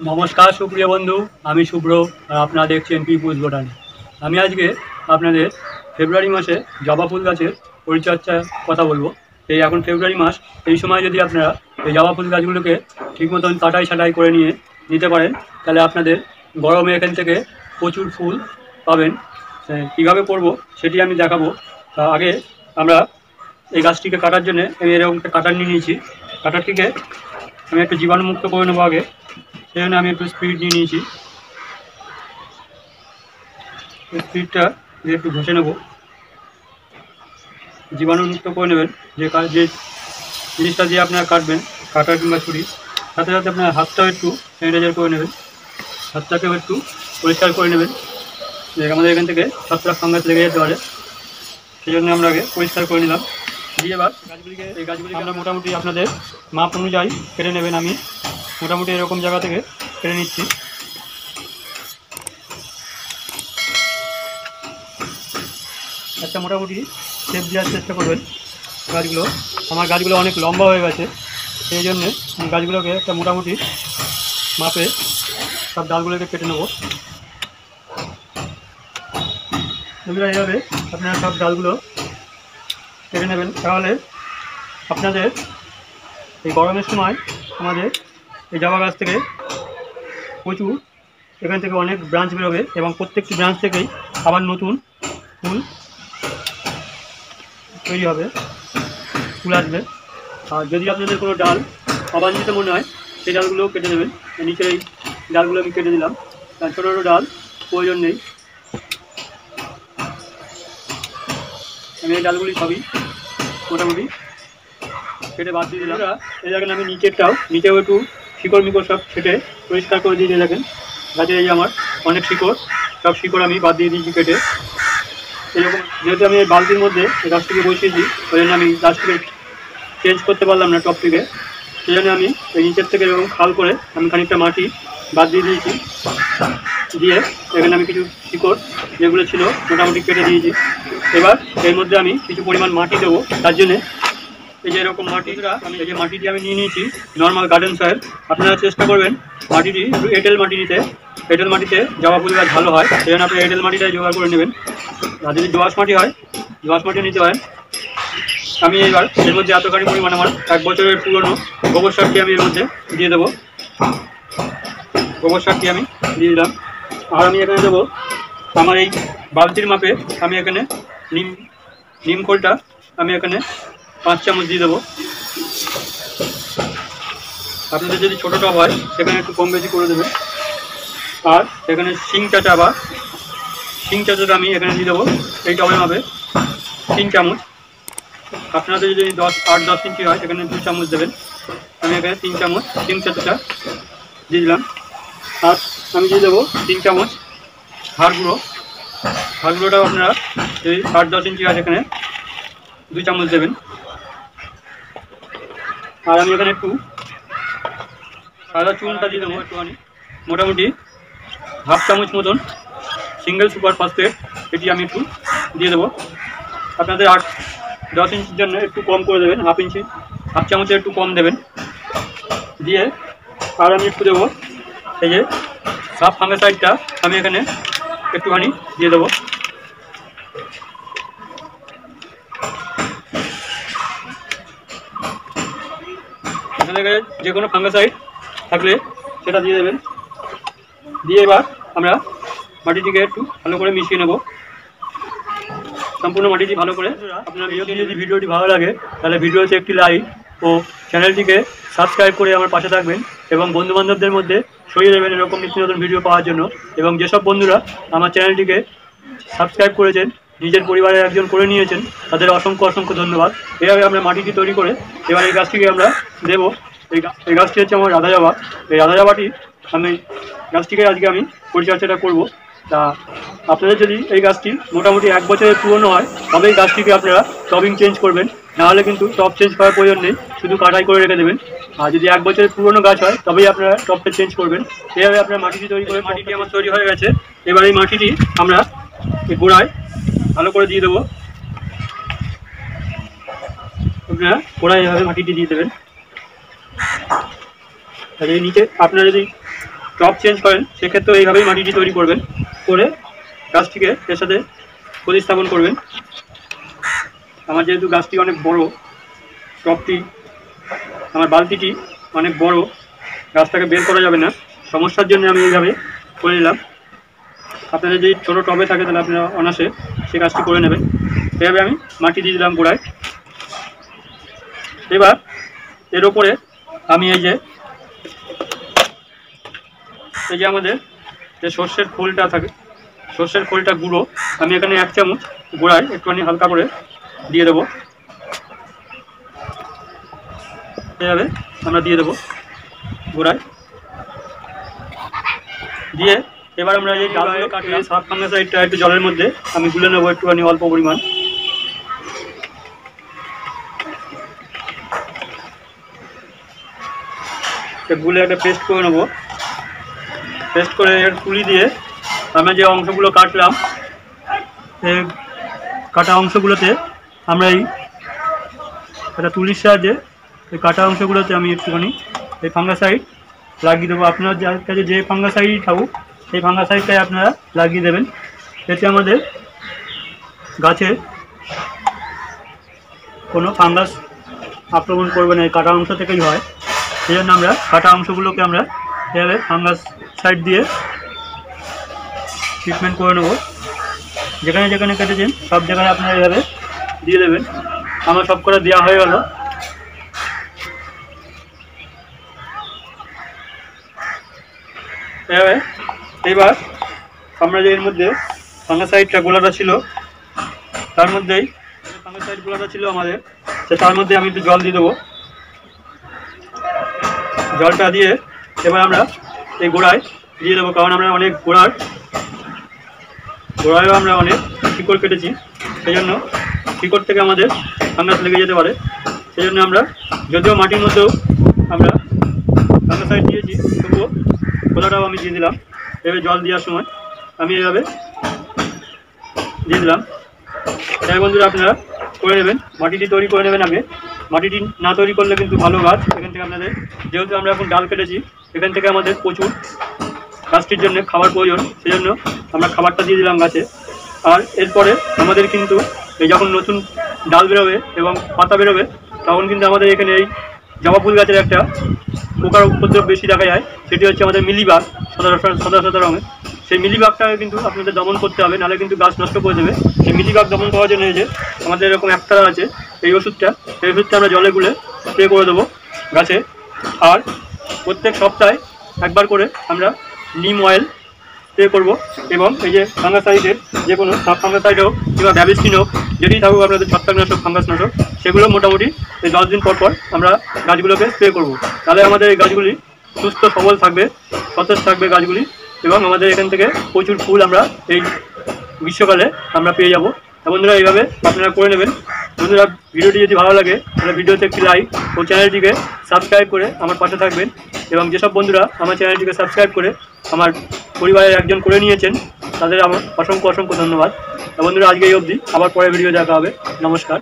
নমস্কার সুপ্রিয় বন্ধু, আমি শুভ্র আর আপনারা দেখছেন পিপুলস বোটানি। আমি আজকে আপনাদের ফেব্রুয়ারি মাসে জবা ফুল গাছের পরিচর্যার কথা বলবো। এই এখন ফেব্রুয়ারি মাস, এই সময় যদি আপনারা এই জবা ফুল গাছগুলোকে ঠিক মতন কাটাই ছাঁটাই করে নিতে পারেন, তাহলে আপনাদের গরমে এখান থেকে প্রচুর ফুল পাবেন। কীভাবে করব সেটি আমি দেখাবো। তা আগে আমরা এই গাছটিকে কাটার জন্য আমি এরকম একটা কাটার নিয়ে নিয়েছি। কাটারটিকে আমি একটু জীবাণুমুক্ত করে নেবো আগে, সেই জন্য আমি একটু স্পিড নিয়ে নিয়েছি। স্পিডটা দিয়ে একটু ঘষে নেব, জীবাণুমুক্ত করে নেবেন। যে জিনিসটা দিয়ে আপনারা কাটবেন, কাটার কিংবা ছুরি, সাথে সাথে আপনার হাতটাও একটু স্যানিটাইজার করে নেবেন, হাতটাকেও একটু পরিষ্কার করে নেবেন। আমাদের এখান থেকে ছত্রাক ফাঙ্গাস লেগে যেতে পারে, সেই জন্য আমরা আগে পরিষ্কার করে নিলাম। দিয়ে এবার এই গাছগুলিকে আমরা মোটামুটি আপনাদের মাপ অনুযায়ী কেটে নেবেন। আমি মোটামুটি এরকম জায়গা থেকে কেটে নিচ্ছি। একটা মোটামুটি শেপ দেওয়ার চেষ্টা করবেন গাছগুলো। আমার গাছগুলো অনেক লম্বা হয়ে গেছে, সেই জন্যে আমি গাছগুলোকে একটা মোটামুটি মাপে সব ডালগুলোকে কেটে নেব। বন্ধুরা, এইভাবে আপনারা সব ডালগুলো কেটে নেবেন, তাহলে আপনাদের এই গরমের সময় আমাদের এই জবা গাছ থেকে প্রচুর এখান থেকে অনেক ব্রাঞ্চ বেরোবে এবং প্রত্যেকটি ব্রাঞ্চ থেকেই আবার নতুন ফুল তৈরি হবে, ফুল আসবে। আর যদি আপনাদের কোনো ডাল অবাঞ্ছিত মনে হয়, সেই ডালগুলোও কেটে নেবেন। নিচের এই ডালগুলো আমি কেটে দিলাম, ছোটো ছোটো ডাল প্রয়োজন নেই। আমি এই ডালগুলি সবই মোটামুটি কেটে বাদ দিয়ে দিলাম। এই দেখেন আমি নিচেও একটু শিকড় মিকড় সব কেটে পরিষ্কার করে দিয়ে দেখেন গাছের এই আমার অনেক শিকড়, সব শিকড় আমি বাদ দিয়ে দিয়েছি কেটে। এরকম যেহেতু আমি এই বালতির মধ্যে এই গাছটিকে বসিয়েছি, ওই জন্য আমি গাছটিকে চেঞ্জ করতে পারলাম না টপ থেকে, সেই জন্য আমি এই নিচের থেকে এরকম খাল করে আমি খানিকটা মাটি বাদ দিয়ে দিয়েছি। দিয়ে এখানে আমি কিছু শিকড় যেগুলো ছিল মোটামুটি কেটে দিয়েছি। এবার এর মধ্যে আমি কিছু পরিমাণ মাটি দেবো। তার জন্যে এই যে এরকম এই যে মাটিটি আমি নিয়ে নিয়েছি নর্মাল গার্ডেন সয়েল। আপনারা চেষ্টা করবেন মাটিটি একটু এঁটেল মাটি নিতে। এঁটেল মাটিতে জবা ফুল গাছ ভালো হয়, সেই জন্য আপনি এঁটেল মাটিটাই জোগাড় করে নেবেন। আর যদি দোআঁশ মাটি হয়, দোআঁশ মাটি নিতে হয়। আমি এবার এর মধ্যে এতখানি পরিমাণ আমার 1 বছরের পুরনো গোবর সারটি আমি এর মধ্যে দিয়ে দেবো। গোবর সারটি আমি দিয়ে দিলাম। আর আমি এখানে দেবো আমার এই বালতির মাপে আমি এখানে নিম খোলটা আমি এখানে 5 চামচ দিয়ে দেবো। আপনাদের যদি ছোটো টব হয় সেখানে একটু কম বেশি করে দেবেন। আর এখানে শিং চাচাটা আমি এখানে দিয়ে দেবো এই টবের মাপে 3 চামচ। আপনাদের যদি 8-10 ইঞ্চি হয় সেখানে 2 চামচ দেবেন। আমি এখানে 3 চামচ শিং চাচাটা দিয়ে দিলাম। আর আমি দিয়ে দেবো 3 চামচ হাড় গুঁড়োটাও আপনারা এই 8-10 ইঞ্চি আছে এখানে 2 চামচ দেবেন। আর আমি এখানে একটু সাদা চুনটা দিয়ে দেবো একটুখানি, মোটামুটি 1/2 চামচ মতন সিঙ্গেল সুপার ফসফেট, এটি আমি একটু দিয়ে দেবো। আপনাদের 8-10 ইঞ্চির জন্য একটু কম করে দেবেন, 1/2 চামচের একটু কম দেবেন। দিয়ে আর আমি একটু দেবো এই যে সাব ফাঙ্গিসাইডটা আমি এখানে একটুখানি দিয়ে দেবো। আপনাদের যে কোনো ফাঙ্গিসাইড থাকলে সেটা দিয়ে দেবেন। দিয়ে এবার আমরা মাটিটিকে একটু ভালো করে মিশিয়ে নেব, সম্পূর্ণ মাটিটি ভালো করে। আপনার যদি ভিডিওটি ভালো লাগে তাহলে ভিডিওতে একটি লাইক ও চ্যানেলটিকে সাবস্ক্রাইব করে আমার পাশে থাকবেন এবং বন্ধুবান্ধবদের মধ্যে ছড়িয়ে দেবেন এরকম নিত্য নতুন ভিডিও পাওয়ার জন্য। এবং যেসব বন্ধুরা আমার চ্যানেলটিকে সাবস্ক্রাইব করেছেন, নিজের পরিবারের একজন করে নিয়েছেন, তাদের অসংখ্য ধন্যবাদ। এভাবে আমরা মাটিটি তৈরি করে এবার এই গাছটিকে আমরা দেবো। এই গাছটি হচ্ছে আমার রাধা জবা। এই রাধা জবাটি আমি গাছটিকে আজকে আমি পরিচর্যাটা করব। তা আপনাদের যদি এই গাছটি মোটামুটি 1 বছরের পুরনো হয় তবে এই গাছটিকে আপনারা টবিং চেঞ্জ করবেন, নাহলে কিন্তু টব চেঞ্জ করার প্রয়োজন নেই, শুধু কাটাই করে রেখে দেবেন। আর যদি 1 বছরের পুরনো গাছ হয় তবেই আপনারা টবটা চেঞ্জ করবেন। এইভাবে আপনার মাটিটি তৈরি করে, মাটিটি আমার তৈরি হয়ে গেছে। এবার এই মাটিটি আমরা এই গোড়ায় ভালো করে দিয়ে দেবো। আপনারা গোড়ায় এভাবে মাটিটি দিয়ে দেবেন। আর এই নিচে আপনারা যদি টপ চেঞ্জ করেন সেক্ষেত্রে এইভাবেই মাটিটি তৈরি করবেন, করে গাছটিকে এর সাথে প্রতিস্থাপন করবেন। আমার যেহেতু গাছটি অনেক বড়, টপটি আমার বালতিটি অনেক বড়, গাছটাকে বের করা যাবে না, সমস্যার জন্য আমি এইভাবে করে নিলাম। আপনাদের যদি ছোটো টবে থাকে তাহলে আপনারা অনায়াসে সেই কাজটি করে নেবেন। এভাবে আমি মাটি দিয়ে দিলাম গোড়ায়। এবার এর ওপরে আমি এই যে আমাদের যে সর্ষের খোলটা থাকে, সর্ষের খোলটা গুঁড়ো আমি এখানে 1 চামচ গোড়ায় একটুখানি হালকা করে দিয়ে দেবো। এভাবে আমরা দিয়ে দেবো গোড়ায় দিয়ে এবার আমরা এই ডালগুলো কাটিয়ে সাব ফাঙ্গাসাইডটা একটু জলের মধ্যে আমি গুলে নেবো একটুখানি অল্প পরিমাণ। গুলে একটা পেস্ট করে নেবো। পেস্ট করে এর তুলি দিয়ে আমরা যে অংশগুলো কাটলাম, এই কাটা অংশগুলোতে আমরা একটা তুলির সাহায্যে এই কাটা অংশগুলোতে আমি একটুখানি এই ফাঙ্গাসাইড লাগিয়ে দেবো। আপনার যার কাছে যে ফাঙ্গাসাইড থাকুক সেই ফাঙ্গাসাইডটাই আপনারা লাগিয়ে দেবেন। এতে আমাদের গাছে কোনো ফাঙ্গাস আক্রমণ করবে না, এই কাটা অংশ থেকেই হয়। সেই জন্য আমরা কাটা অংশগুলোকে আমরা এভাবে ফাঙ্গাসাইড দিয়ে ট্রিটমেন্ট করে নেবো। যেখানে যেখানে কেটেছেন সব জায়গায় আপনারা এভাবে দিয়ে দেবেন। আমার সব করে দেওয়া হয়ে গেল। এভাবে এবার আমরা যে এর মধ্যে ফাঙ্গাসাইডটা গোলাটা ছিল, তার মধ্যেই ফাঙ্গাসাইড গোলাটা ছিল আমাদের, তার মধ্যে আমি একটু জল দিয়ে দেবো। জলটা দিয়ে এবার আমরা এই গোড়ায় দিয়ে দেবো, কারণ আমরা অনেক গোড়ায়ও আমরা অনেক শিকড় কেটেছি, সেই জন্য শিকড় থেকে আমাদের ফাঙ্গাস লেগে যেতে পারে। সেই জন্য আমরা যদিও মাটির মধ্যেও আমরা ফাঙ্গাসাইড দিয়েছি, তবুও গোলাটাও আমি দিয়ে দিলাম। এভাবে জল দেওয়ার সময় আমি এভাবে দিয়ে দিলাম। তাই বন্ধুরা আপনারা করে নেবেন, মাটিটি তৈরি করে নেবেন আগে। মাটিটি না তৈরি করলে কিন্তু ভালো গাছ এখান থেকে আপনাদের, যেহেতু আমরা এখন ডাল কেটেছি এখান থেকে আমাদের প্রচুর গাছটির জন্য খাবার প্রয়োজন, সেই জন্য আমরা খাবারটা দিয়ে দিলাম গাছে। আর এরপরে আমাদের কিন্তু এই যখন নতুন ডাল বেরোবে এবং পাতা বেরোবে তখন কিন্তু আমাদের এখানে এই জবা ফুল গাছের একটা পোকার উপদ্রব বেশি দেখা যায়, সেটি হচ্ছে আমাদের মিলিবাগ, সাদা সাদা রঙের। সেই মিলিবাগটাকে কিন্তু আপনাদের দমন করতে হবে, নাহলে কিন্তু গাছ নষ্ট করে দেবে। সেই মিলিবাগ দমন করার জন্য এই যে আমাদের এরকম একটা আছে এই ওষুধটা, সেই ওষুধটা আমরা জলে গুলে স্প্রে করে দেবো গাছে। আর প্রত্যেক সপ্তাহে একবার করে আমরা নিম অয়েল স্প্রে করবো। এবং এই যে ফাঙ্গাসাইডের যে কোনো সাব ফাঙ্গাসাইড হোক কিংবা ব্যাবিস্টিন হোক, যেটি থাকুক আপনাদের ছত্রাকনাশক ফাঙ্গাসনাশক, সেগুলো মোটামুটি এই 10 দিন পর পর আমরা গাছগুলোকে স্প্রে করব। তাহলে আমাদের এই গাছগুলি সুস্থ সবল থাকবে, সতেজ থাকবে গাছগুলি, এবং আমাদের এখান থেকে প্রচুর ফুল আমরা এই গ্রীষ্মকালে আমরা পেয়ে যাব। বন্ধুরা এইভাবে আপনারা করে নেবেন। বন্ধুরা ভিডিওটি যদি ভালো লাগে তাহলে ভিডিওতে একটি লাইক ও চ্যানেলটিকে সাবস্ক্রাইব করে আমার পাশে থাকবেন। এবং যেসব বন্ধুরা আমার চ্যানেলটিকে সাবস্ক্রাইব করে আমার পরিবারের একজন করে নিয়েছেন তাদের আমার অসংখ্য ধন্যবাদ। বন্ধুরা আজকে এই অবধি, আবার পরে ভিডিও দেখা হবে। নমস্কার।